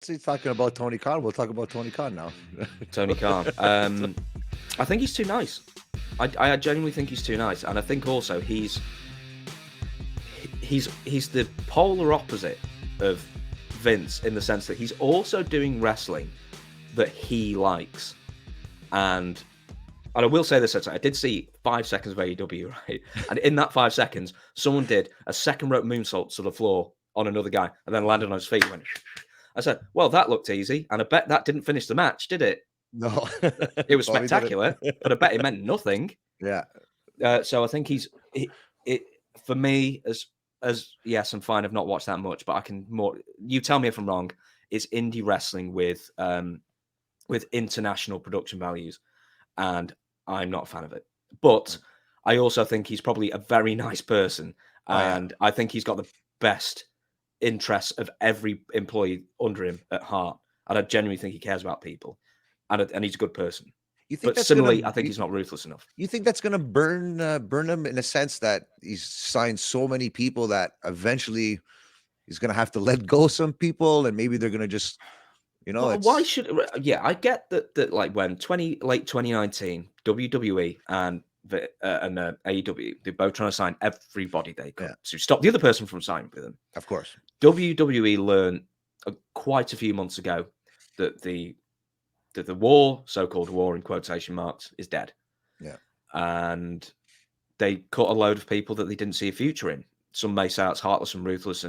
So he's talking about Tony Khan. We'll talk about Tony Khan now. Tony Khan. I think he's too nice. I genuinely think he's too nice, and I think also he's the polar opposite of Vince in the sense that he's also doing wrestling that he likes, and I will say this: I did see 5 seconds of AEW, right? And in that 5 seconds, someone did a second rope moonsault to the floor on another guy, and then landed on his feet. And went. I said, "Well, that looked easy," and I bet that didn't finish the match, did it? No, It was spectacular, but I bet it meant nothing. Yeah. So I think it for me as yes, I'm fine. I've not watched that much, but I can more. You tell me if I'm wrong. Is indie wrestling with international production values, and I'm not a fan of it. But I also think he's probably a very nice person, and I think he's got the best interests of every employee under him at heart. And I genuinely think he cares about people, and he's a good person. You think But similarly, I think he's not ruthless enough. You think that's going to burn him in a sense that he's signed so many people that eventually he's going to have to let go some people, and maybe they're going to just, why should? Yeah, I get that. Like when late 2019, WWE and AEW, they're both trying to sign everybody they could to stop the other person from signing with them. Of course, WWE learned quite a few months ago that the war, so-called war in quotation marks, is dead. Yeah, and they cut a load of people that they didn't see a future in. Some may say it's heartless and ruthless,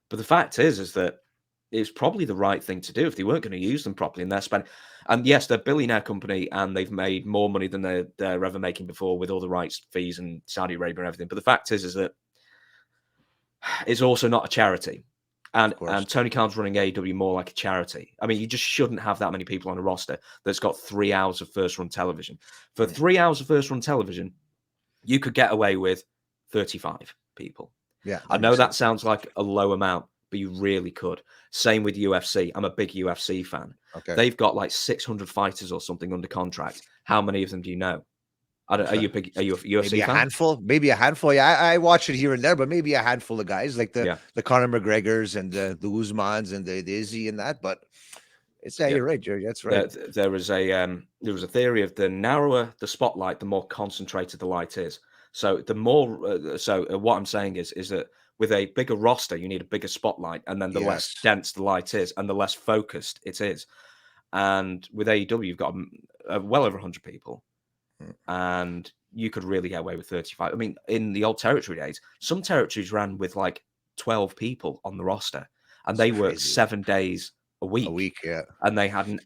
but the fact is that it's probably the right thing to do if they weren't going to use them properly. And they're spending, and yes, they're a billionaire company, and they've made more money than they're ever making before with all the rights fees and Saudi Arabia and everything. But the fact is that it's also not a charity. And Tony Khan's running AEW more like a charity. I mean, you just shouldn't have that many people on a roster that's got 3 hours of first-run television. For 3 hours of first-run television, you could get away with 35 people. Yeah, I know that sounds like a low amount, but you really could. Same with UFC. I'm a big UFC fan. Okay. They've got like 600 fighters or something under contract. How many of them do you know? Are you a UFC maybe fan? Maybe a handful. Yeah, I watch it here and there, but maybe a handful of guys like the Conor McGregors and the Usmans and the Izzy and that. But you're right, Jerry. That's right. There was a theory of the narrower the spotlight, the more concentrated the light is. So the more what I'm saying is that with a bigger roster, you need a bigger spotlight, and then the less dense the light is, and the less focused it is. And with AEW, you've got well over 100 people. And you could really get away with 35. I mean, in the old territory days, some territories ran with like 12 people on the roster, and they worked 7 days a week. Yeah. And they had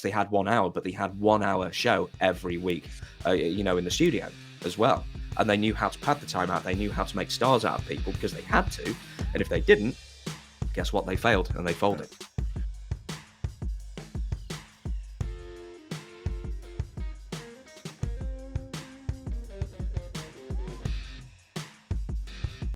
they had 1 hour, but they had 1 hour show every week, in the studio as well. And they knew how to pad the time out. They knew how to make stars out of people because they had to. And if they didn't, guess what? They failed and they folded.